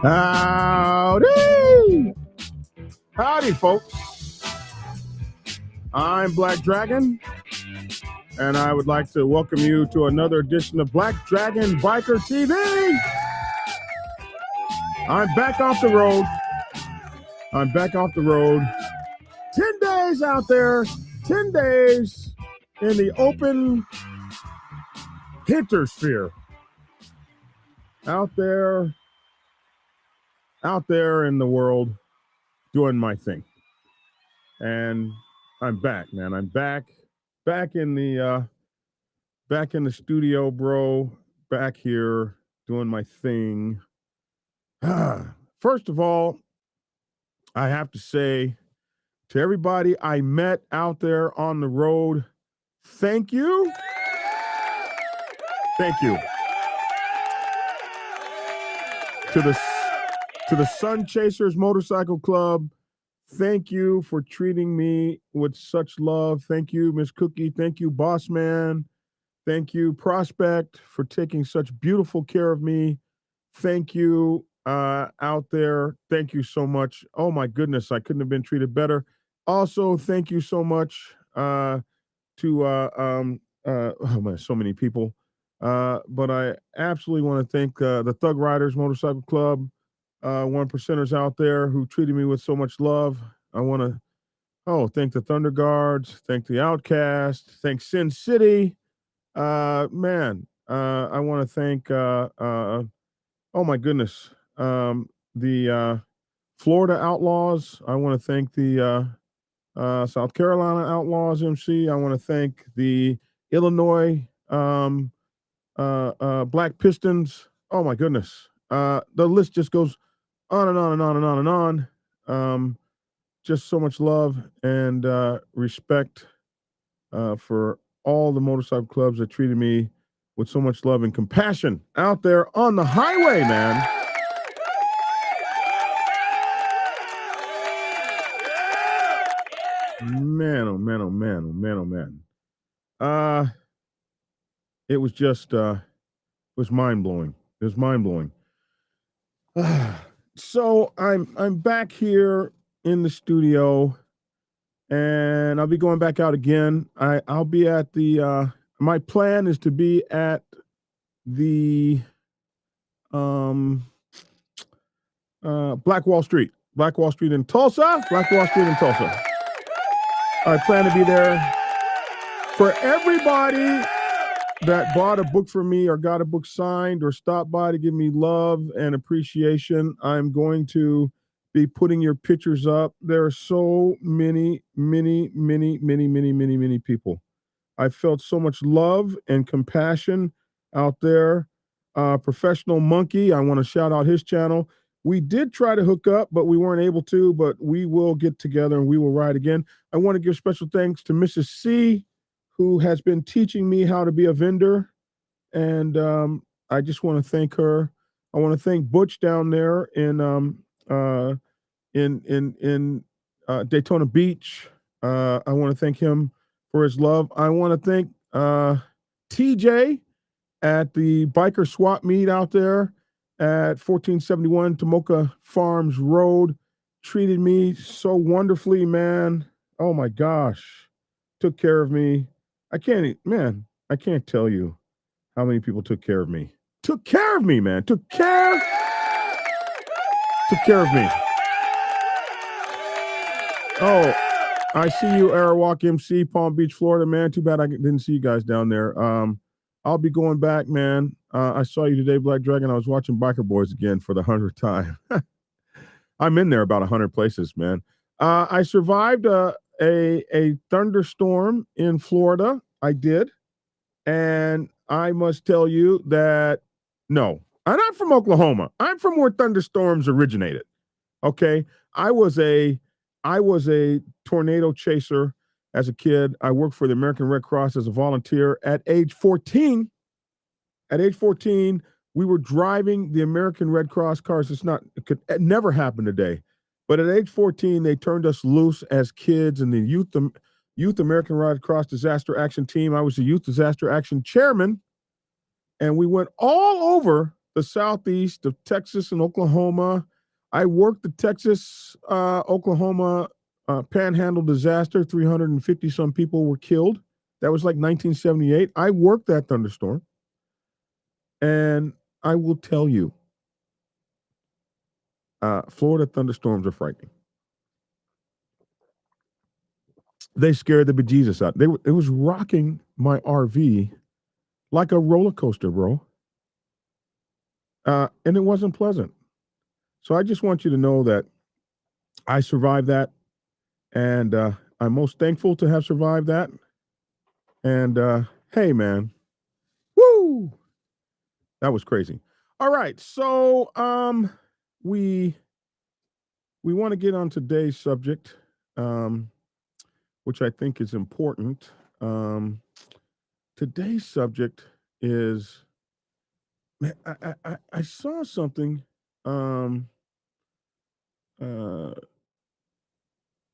Howdy! Howdy, folks. I'm Black Dragon, and I would like to welcome you to another edition of Black Dragon Biker TV. I'm back off the road. 10 days out there, 10 days in the open hintersphere. Out there in the world doing my thing. And I'm back, man. I'm back in the studio, bro. Back here doing my thing. First of all, I have to say to everybody I met out there on the road, thank you. Thank you. To the Sun Chasers Motorcycle Club, thank you for treating me with such love. Thank you, Miss Cookie. Thank you, Boss Man. Thank you, Prospect, for taking such beautiful care of me. Thank you out there. Thank you so much. Oh, my goodness. I couldn't have been treated better. Also, thank you so much to oh man, so many people. But I absolutely want to thank the Thug Riders Motorcycle Club, one percenters out there who treated me with so much love. I want to thank the Thunder Guards, thank the Outcast, thank Sin City. I want to thank oh my goodness, the Florida Outlaws. I want to thank the South Carolina Outlaws MC. I want to thank the Illinois Black Pistons. Oh my goodness. The list just goes on and on and on and on and on. Just so much love and respect for all the motorcycle clubs that treated me with so much love and compassion out there on the highway, man. Man, oh man, oh man, oh man, oh man. It was just it was mind-blowing. It was mind-blowing. So I'm back here in the studio, and I'll be going back out again. I'll be at the my plan is to be at the Black Wall Street in Tulsa. I plan to be there. For everybody that bought a book from me or got a book signed or stopped by to give me love and appreciation, I'm going to be putting your pictures up. There are so many people. I felt so much love and compassion out there. Professional Monkey, I want to shout out his channel. We did try to hook up, but we weren't able to, but we will get together and we will ride again. I want to give special thanks to Mrs. C, who has been teaching me how to be a vendor. And I just want to thank her. I want to thank Butch down there in Daytona Beach. I want to thank him for his love. I want to thank TJ at the biker swap meet out there at 1471 Tomoka Farms Road. Treated me so wonderfully, man. Oh my gosh. Took care of me. I can't tell you how many people took care of me. Took care of me, man. Took care of me. Oh, I see you, Arawak MC, Palm Beach, Florida, man. Too bad I didn't see you guys down there. I'll be going back, man. I saw you today, Black Dragon. I was watching Biker Boys again for the 100th time. I'm in there about 100 places, man. I survived a thunderstorm in Florida. I did. And I must tell you that, no, I'm not from Oklahoma. I'm from where thunderstorms originated. Okay. I was a tornado chaser as a kid. I worked for the American Red Cross as a volunteer at age 14. At age 14, we were driving the American Red Cross cars. It could never happen today. But at age 14, they turned us loose as kids in the Youth American Red Cross Disaster Action Team. I was the Youth Disaster Action Chairman, and we went all over the southeast of Texas and Oklahoma. I worked the Texas, Oklahoma Panhandle disaster. 350 some people were killed. That was like 1978. I worked that thunderstorm. And I will tell you, Florida thunderstorms are frightening. They scared the bejesus out. It was rocking my RV like a roller coaster, bro. And it wasn't pleasant. So I just want you to know that I survived that, and I'm most thankful to have survived that. And hey, man, woo, that was crazy. All right, so we want to get on today's subject, which I think is important. Today's subject is, man, I saw something. Uh,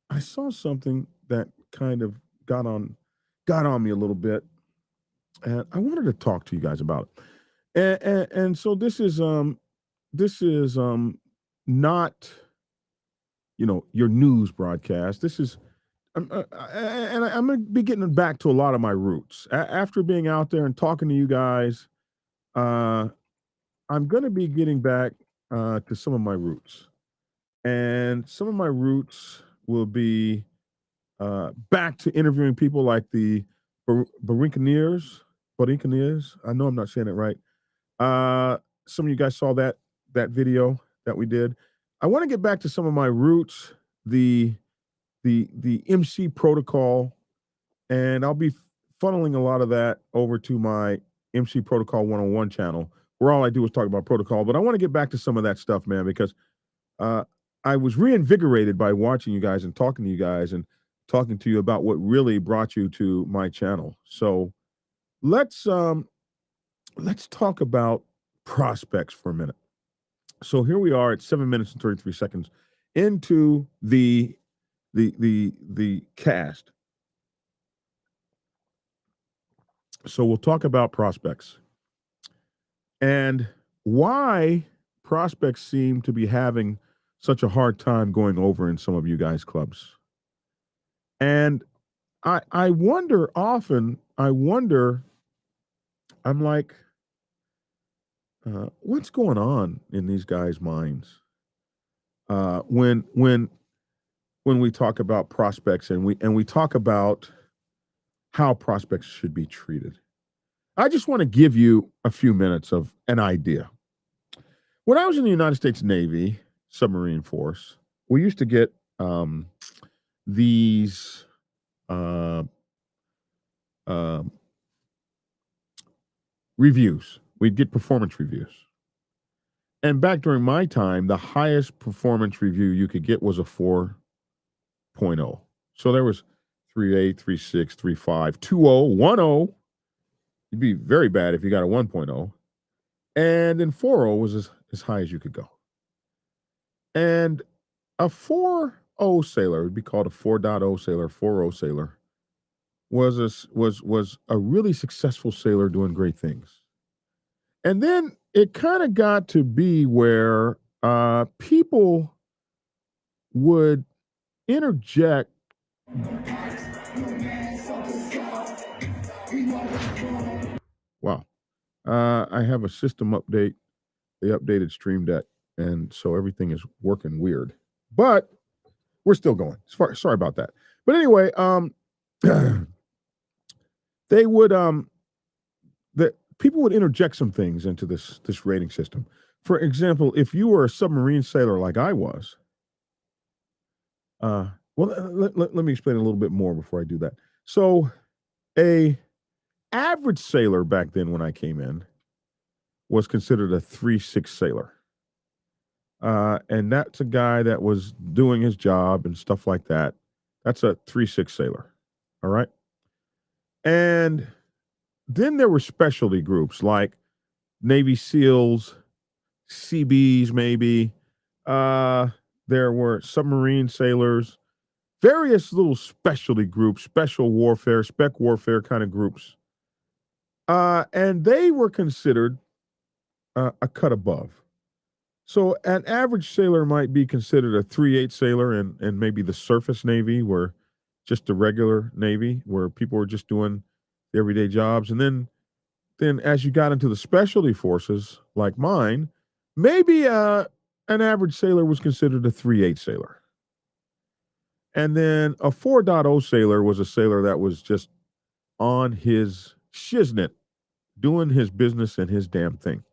I saw something that kind of got on me a little bit, and I wanted to talk to you guys about it. And so this is not, your news broadcast. This is and I'm going to be getting back to a lot of my roots after being out there and talking to you guys. I'm going to be getting back to some of my roots, and some of my roots will be back to interviewing people like the Barincaneers. I know I'm not saying it right. Some of you guys saw that video that we did. I want to get back to some of my roots, the MC protocol, and I'll be funneling a lot of that over to my MC Protocol 101 channel, where all I do is talk about protocol. But I want to get back to some of that stuff, man, because I was reinvigorated by watching you guys and talking to you guys and talking to you about what really brought you to my channel. So let's talk about prospects for a minute. So here we are at 7 minutes and 33 seconds into the cast. So we'll talk about prospects and why prospects seem to be having such a hard time going over in some of you guys' clubs. And I wonder often, I'm like, what's going on in these guys' minds? When we talk about prospects and we talk about how prospects should be treated. I just want to give you a few minutes of an idea. When I was in the United States Navy submarine force, we used to get these reviews. We'd get performance reviews. And back during my time, the highest performance review you could get was a 4.0. So there was 3.8, 3.6, 3.5, 2.0, 1.0. You'd be very bad if you got a 1.0. And then 4.0 was as high as you could go. And a 4.0 sailor would be called a 4.0 sailor, 4.0 sailor, was a really successful sailor doing great things. And then it kind of got to be where people would interject. Wow. I have a system update. They updated Stream Deck, and so everything is working weird. But we're still going. Sorry about that. But anyway, they would the people would interject some things into this rating system. For example, if you were a submarine sailor like I was, let me explain a little bit more before I do that. So, a average sailor back then when I came in was considered a 3.6 sailor. And that's a guy that was doing his job and stuff like that. That's a 3.6 sailor. All right. And then there were specialty groups like Navy SEALs, CBs, maybe. There there were submarine sailors, various little specialty groups, special warfare, spec warfare kind of groups. And they were considered a cut above. So an average sailor might be considered a 3/8 sailor in maybe the surface Navy, where just the regular Navy, where people were just doing everyday jobs. And then as you got into the specialty forces like mine, maybe an average sailor was considered a 3/8 sailor. And then a 4.0 sailor was a sailor that was just on his shiznit, doing his business and his damn thing.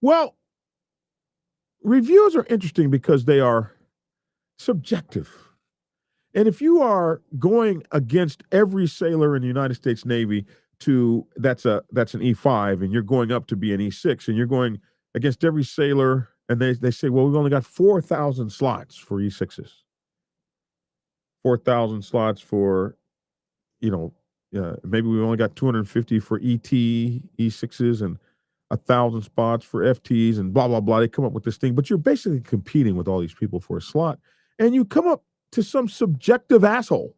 Well, reviews are interesting because they are subjective. And if you are going against every sailor in the United States Navy to that's an E5 and you're going up to be an E6 and you're going against every sailor and they say, well, we've only got 4,000 slots for E6s. 4,000 slots for, maybe we only got 250 for ET, E6s, and 1,000 spots for FTs, and blah, blah, blah. They come up with this thing, but you're basically competing with all these people for a slot. And you come up to some subjective asshole,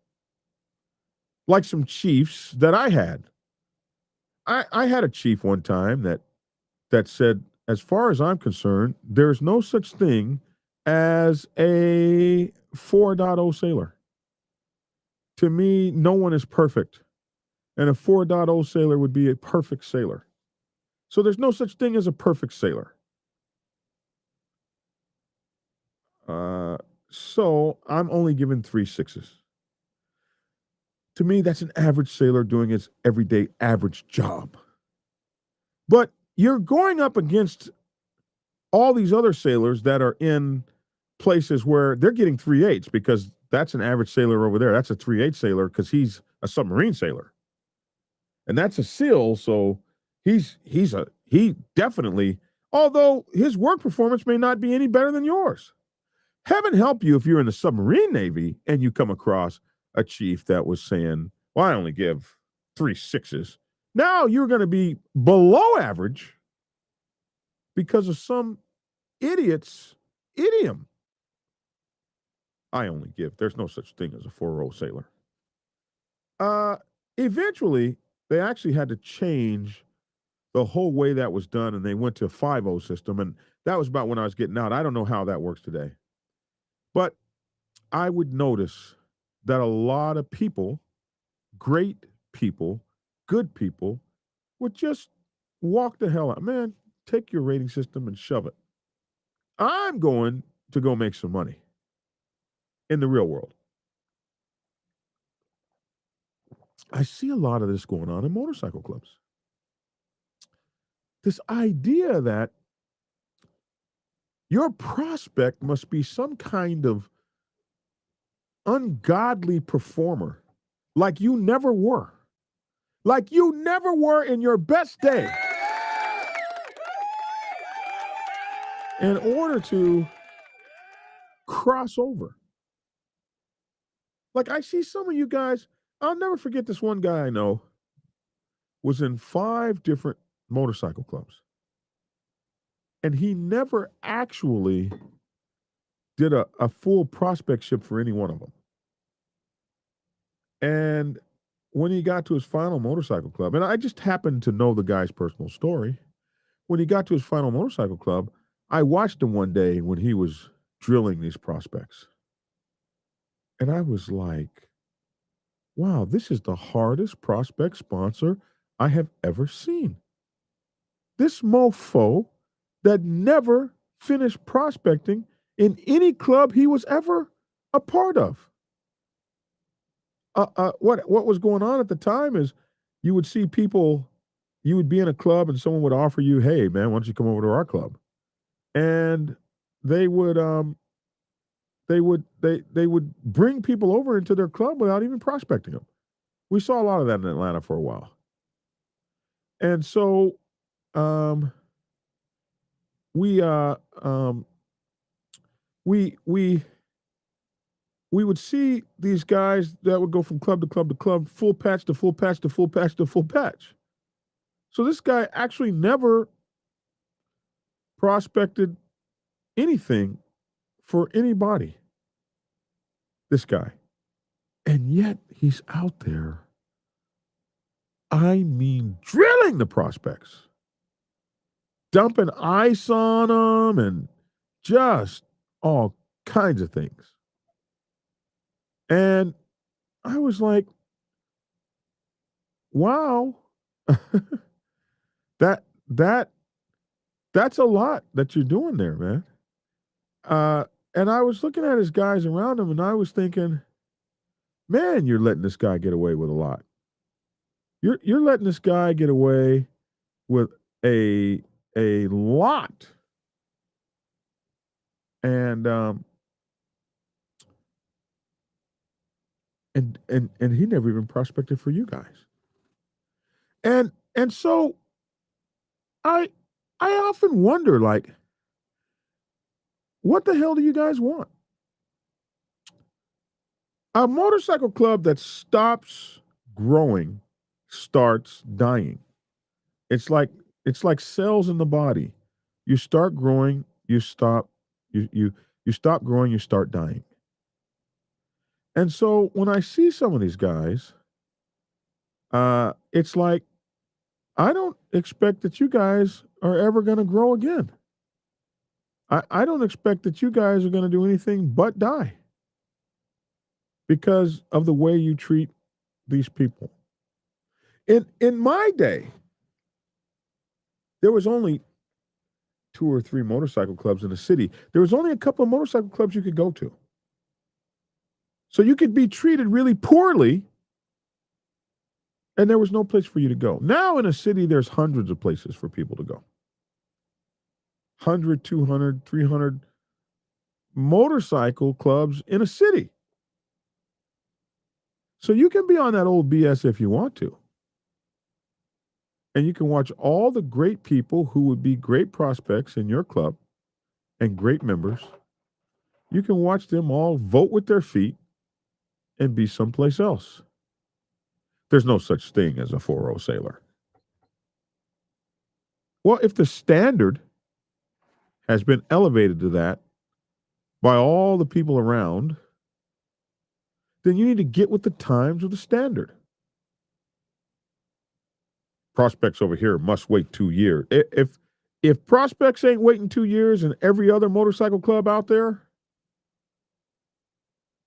like some chiefs that I had. I had a chief one time that said, as far as I'm concerned, there's no such thing as a 4.0 sailor. To me, no one is perfect. And a 4.0 sailor would be a perfect sailor. So there's no such thing as a perfect sailor. So I'm only given 3/6s. To me, that's an average sailor doing his everyday average job. But you're going up against all these other sailors that are in places where they're getting 3/8 because that's an average sailor over there. That's a 3/8 sailor because he's a submarine sailor. And that's a SEAL, so he definitely, although his work performance may not be any better than yours. Heaven help you if you're in the submarine Navy and you come across a chief that was saying, well, I only give 3/6s. Now you're going to be below average because of some idiot's idiom. I only give. There's no such thing as a 4.0 sailor. Eventually, they actually had to change the whole way that was done, and they went to a 5.0 system, and that was about when I was getting out. I don't know how that works today. But I would notice that a lot of people, great people, good people, would just walk the hell out. Man, take your rating system and shove it. I'm going to go make some money in the real world. I see a lot of this going on in motorcycle clubs. This idea that your prospect must be some kind of ungodly performer, like you never were. Like you never were in your best day. In order to cross over. Like I see some of you guys, I'll never forget this one guy I know was in 5 different motorcycle clubs. And he never actually did a full prospectship for any one of them. And when he got to his final motorcycle club, and I just happened to know the guy's personal story. When he got to his final motorcycle club, I watched him one day when he was drilling these prospects. And I was like, wow, this is the hardest prospect sponsor I have ever seen. This mofo that never finished prospecting in any club he was ever a part of. What was going on at the time is you would see people, you would be in a club and someone would offer you, hey man, why don't you come over to our club? And they would they would bring people over into their club without even prospecting them. We saw a lot of that in Atlanta for a while. And so we we would see these guys that would go from club to club to club, full patch to full patch to full patch to full patch. So this guy actually never prospected anything for anybody, this guy. And yet he's out there, I mean, drilling the prospects, dumping ice on them and just all kinds of things. And I was like, wow, that that that's a lot that you're doing there, man. Uh, and I was looking at his guys around him, and I was thinking, man, you're letting this guy get away with a lot. You're letting this guy get away with a a lot, and and he never even prospected for you guys. And so I I often wonder, like, what the hell do you guys want? A motorcycle club that stops growing starts dying. It's like it's like cells in the body. You start growing, you stop growing, you start dying. And so when I see some of these guys, it's like I don't expect that you guys are ever going to grow again. I don't expect that you guys are going to do anything but die because of the way you treat these people. In my day, there was only two or three motorcycle clubs in the city. There was only a couple of motorcycle clubs you could go to. So you could be treated really poorly and there was no place for you to go. Now in a city, there's hundreds of places for people to go. 100, 200, 300 motorcycle clubs in a city. So you can be on that old BS if you want to. And you can watch all the great people who would be great prospects in your club and great members. You can watch them all vote with their feet and be someplace else. There's no such thing as a 4-0 sailor. Well, if the standard has been elevated to that by all the people around, then you need to get with the times of the standard. Prospects over here must wait 2 years. If prospects ain't waiting 2 years and every other motorcycle club out there,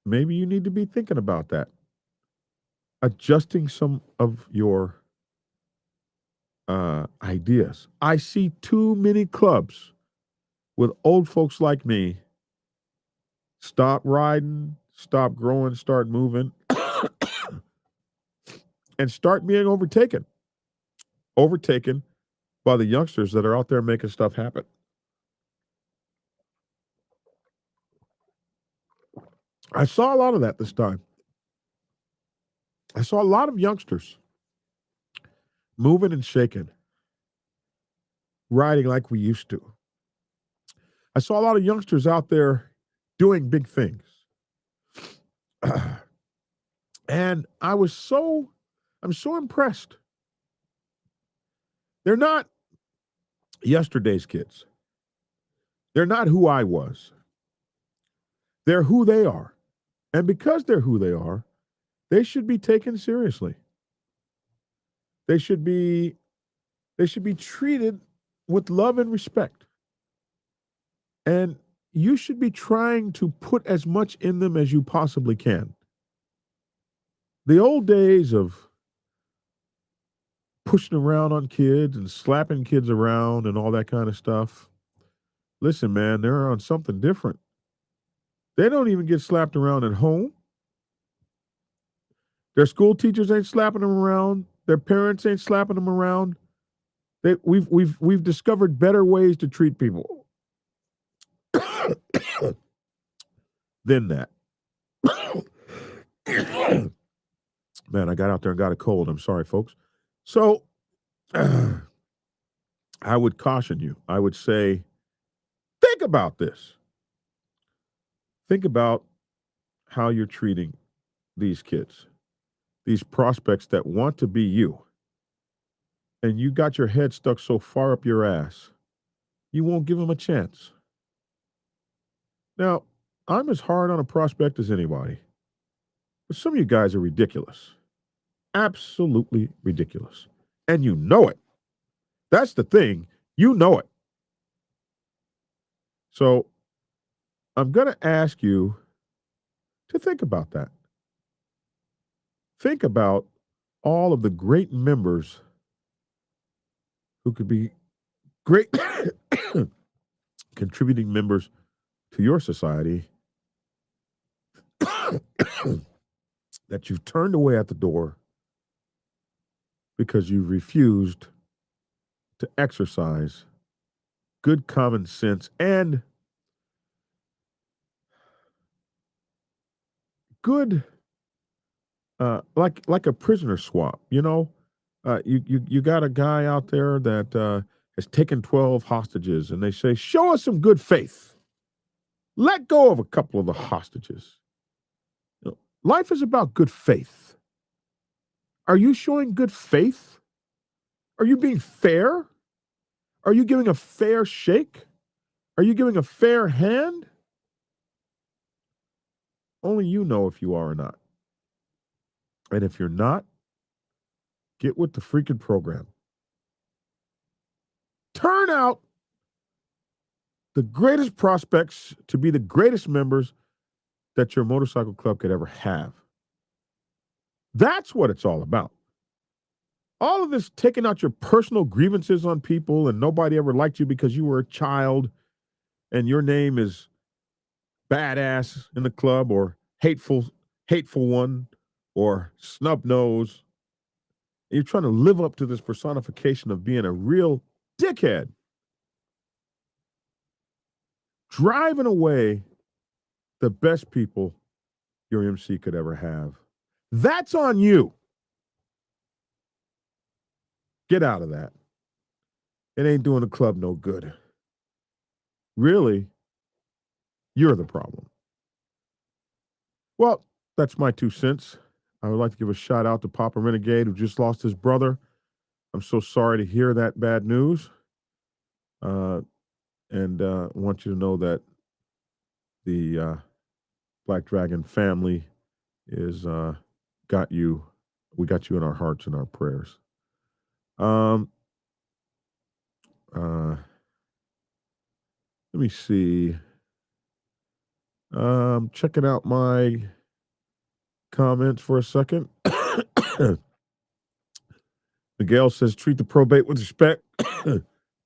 maybe you need to be thinking about that. Adjusting some of your ideas. I see too many clubs with old folks like me stop riding, stop growing, start moving, and start being overtaken. Overtaken by the youngsters that are out there making stuff happen. I saw a lot of that this time. I saw a lot of youngsters moving and shaking, riding like we used to. I saw a lot of youngsters out there doing big things. And I'm so impressed. They're not yesterday's kids. They're not who I was. They're who they are. And because they're who they are, they should be taken seriously. They should be treated with love and respect. And you should be trying to put as much in them as you possibly can. The old days of pushing around on kids and slapping kids around and all that kind of stuff. Listen, man, they're on something different. They don't even get slapped around at home. Their school teachers ain't slapping them around. Their parents ain't slapping them around. We've discovered better ways to treat people than that. Man, I got out there and got a cold. I'm sorry, folks. So I would caution you. I would say, think about this. Think about how you're treating these kids, these prospects that want to be you. And you got your head stuck so far up your ass, you won't give them a chance. Now, I'm as hard on a prospect as anybody. But some of you guys are ridiculous. Absolutely ridiculous. And you know it. That's the thing. You know it. So I'm going to ask you to think about that. Think about all of the great members who could be great contributing members to your society that you've turned away at the door because you've refused to exercise good common sense and good like a prisoner swap, you know? You got a guy out there that has taken 12 hostages, and they say, show us some good faith. Let go of a couple of the hostages. You know, life is about good faith. Are you showing good faith? Are you being fair? Are you giving a fair shake? Are you giving a fair hand? Only you know if you are or not. And if you're not, get with the freaking program. Turn out the greatest prospects to be the greatest members that your motorcycle club could ever have. That's what it's all about. All of this taking out your personal grievances on people and nobody ever liked you because you were a child and your name is badass in the club or hateful one or snub nose. And you're trying to live up to this personification of being a real dickhead. Driving away the best people your MC could ever have. That's on you. Get out of that. It ain't doing the club no good. Really, you're the problem. Well, that's my 2 cents. I would like to give a shout out to Papa Renegade, who just lost his brother. I'm so sorry to hear that bad news. And I want you to know that the Black Dragon family is got you. We got you in our hearts and our prayers. Let me see. Checking out my comments for a second. Miguel says, treat the probate with respect.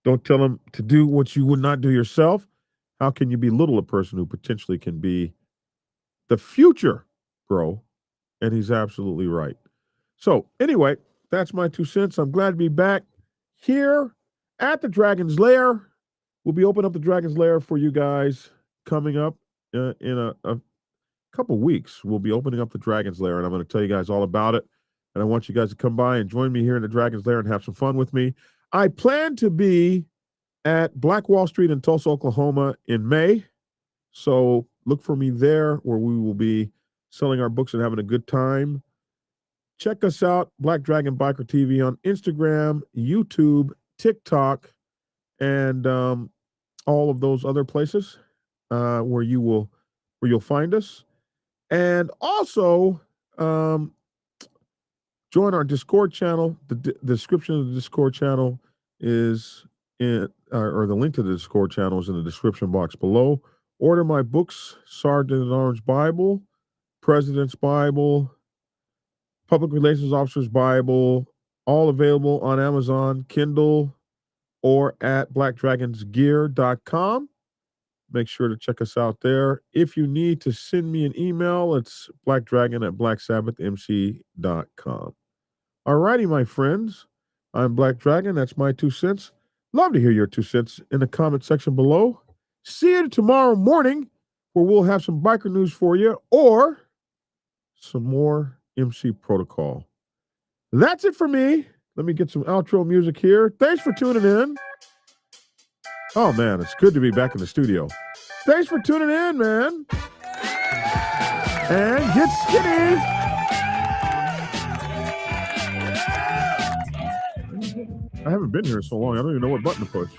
Don't tell him to do what you would not do yourself. How can you belittle a person who potentially can be the future, bro? And he's absolutely right. So anyway, that's my 2 cents. I'm glad to be back here at the Dragon's Lair. We'll be opening up the Dragon's Lair for you guys coming up in a couple weeks. We'll be opening up the Dragon's Lair, and I'm going to tell you guys all about it. And I want you guys to come by and join me here in the Dragon's Lair and have some fun with me. I plan to be at Black Wall Street in Tulsa, Oklahoma in May. So look for me there, where we will be selling our books and having a good time. Check us out, Black Dragon Biker TV on Instagram, YouTube, TikTok, and all of those other places where you'll find us. And also join our Discord channel. The description of the Discord channel is or the link to the Discord channel is in the description box below. Order my books, Sergeant at Arms Bible, President's Bible, Public Relations Officer's Bible, all available on Amazon, Kindle, or at blackdragonsgear.com. Make sure to check us out there. If you need to send me an email, it's blackdragon@blacksabbathmc.com. All righty, my friends. I'm Black Dragon. That's my 2 cents. Love to hear your 2 cents in the comment section below. See you tomorrow morning, where we'll have some biker news for you or some more MC protocol. That's it for me. Let me get some outro music here. Thanks for tuning in. Oh, man, it's good to be back in the studio. Thanks for tuning in, man. And get skinny. I haven't been here so long. I don't even know what button to push.